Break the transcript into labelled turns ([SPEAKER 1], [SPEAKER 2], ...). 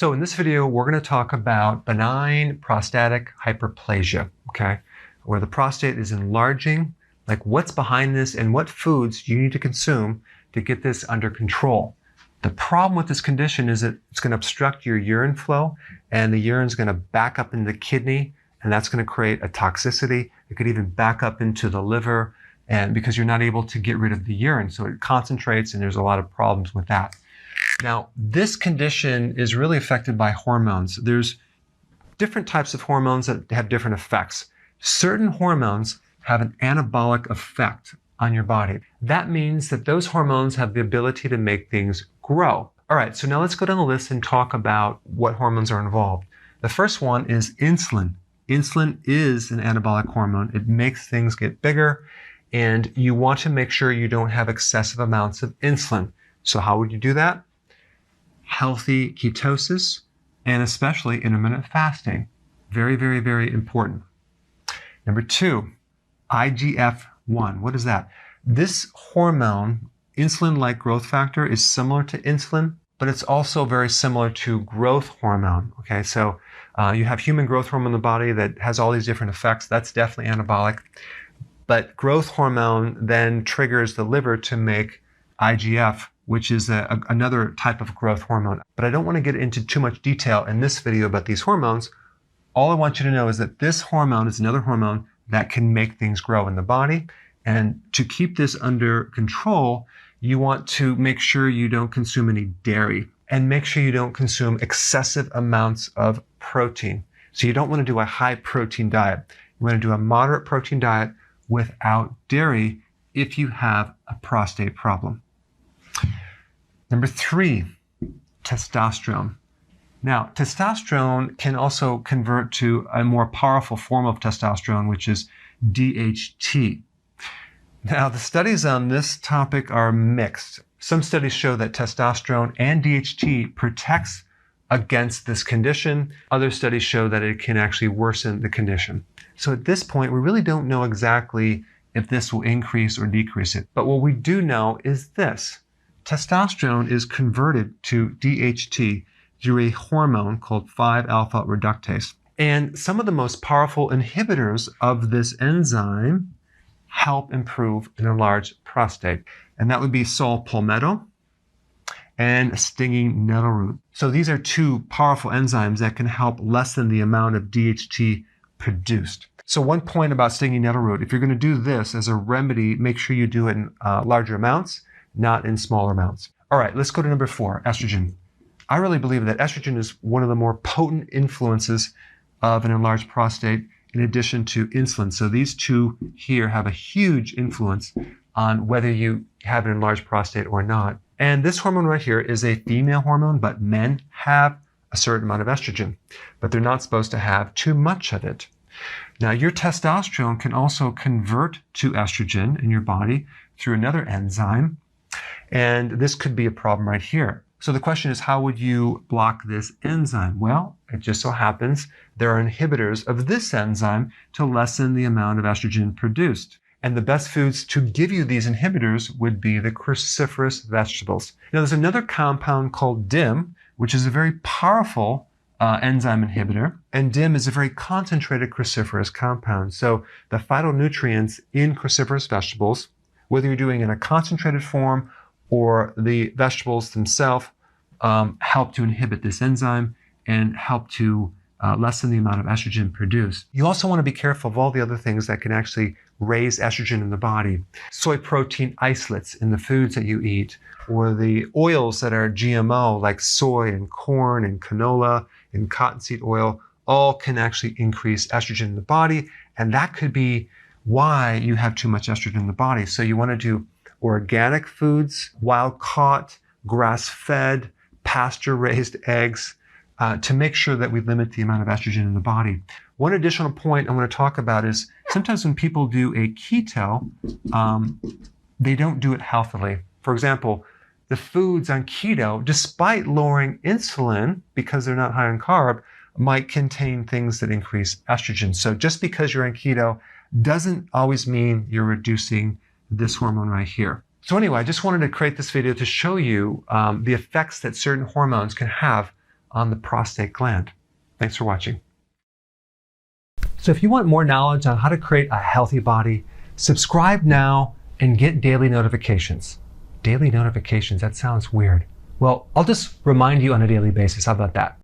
[SPEAKER 1] So in this video, we're going to talk about benign prostatic hyperplasia, okay? Where the prostate is enlarging, like what's behind this and what foods you need to consume to get this under control. The problem with this condition is that it's going to obstruct your urine flow, and the urine is going to back up into the kidney, and that's going to create a toxicity. It could even back up into the liver, and because you're not able to get rid of the urine, so it concentrates, and there's a lot of problems with that. Now, this condition is really affected by hormones. There's different types of hormones that have different effects. Certain hormones have an anabolic effect on your body. That means that those hormones have the ability to make things grow. All right, so now let's go down the list and talk about what hormones are involved. The first one is insulin. Insulin is an anabolic hormone. It makes things get bigger, and you want to make sure you don't have excessive amounts of insulin. So how would you do that? Healthy ketosis, and especially intermittent fasting. Very, very, very important. Number two, IGF-1. What is that? This hormone, insulin-like growth factor, is similar to insulin, but it's also very similar to growth hormone. Okay, so you have human growth hormone in the body that has all these different effects. That's definitely anabolic. But growth hormone then triggers the liver to make IGF, which is another type of growth hormone. But I don't want to get into too much detail in this video about these hormones. All I want you to know is that this hormone is another hormone that can make things grow in the body. And to keep this under control, you want to make sure you don't consume any dairy, and make sure you don't consume excessive amounts of protein. So you don't want to do a high protein diet. You want to do a moderate protein diet without dairy if you have a prostate problem. Number three, testosterone. Now, testosterone can also convert to a more powerful form of testosterone, which is DHT. Now, the studies on this topic are mixed. Some studies show that testosterone and DHT protects against this condition. Other studies show that it can actually worsen the condition. So at this point, we really don't know exactly if this will increase or decrease it. But what we do know is this. Testosterone is converted to DHT through a hormone called 5-alpha reductase. And some of the most powerful inhibitors of this enzyme help improve an enlarged prostate. And that would be saw palmetto and stinging nettle root. So these are two powerful enzymes that can help lessen the amount of DHT produced. So one point about stinging nettle root, if you're going to do this as a remedy, make sure you do it in larger amounts, not in smaller amounts. All right, let's go to number four, estrogen. I really believe that estrogen is one of the more potent influences of an enlarged prostate in addition to insulin. So these two here have a huge influence on whether you have an enlarged prostate or not. And this hormone right here is a female hormone, but men have a certain amount of estrogen, but they're not supposed to have too much of it. Now, your testosterone can also convert to estrogen in your body through another enzyme, and this could be a problem right here. So the question is, how would you block this enzyme? Well, it just so happens there are inhibitors of this enzyme to lessen the amount of estrogen produced. And the best foods to give you these inhibitors would be the cruciferous vegetables. Now, there's another compound called DIM, which is a very powerful enzyme inhibitor. And DIM is a very concentrated cruciferous compound. So the phytonutrients in cruciferous vegetables, whether you're doing it in a concentrated form or the vegetables themselves, help to inhibit this enzyme and help to lessen the amount of estrogen produced. You also want to be careful of all the other things that can actually raise estrogen in the body. Soy protein isolates in the foods that you eat, or the oils that are GMO, like soy and corn and canola and cottonseed oil, all can actually increase estrogen in the body. And that could be why you have too much estrogen in the body. So you want to do organic foods, wild-caught, grass-fed, pasture-raised eggs, to make sure that we limit the amount of estrogen in the body. One additional point I want to talk about is sometimes when people do a keto, they don't do it healthily. For example, the foods on keto, despite lowering insulin because they're not high in carb, might contain things that increase estrogen. So just because you're on keto doesn't always mean you're reducing this hormone right here. So anyway, I just wanted to create this video to show you the effects that certain hormones can have on the prostate gland. Thanks for watching. So if you want more knowledge on how to create a healthy body, subscribe now and get daily notifications. Daily notifications, that sounds weird. Well, I'll just remind you on a daily basis. How about that?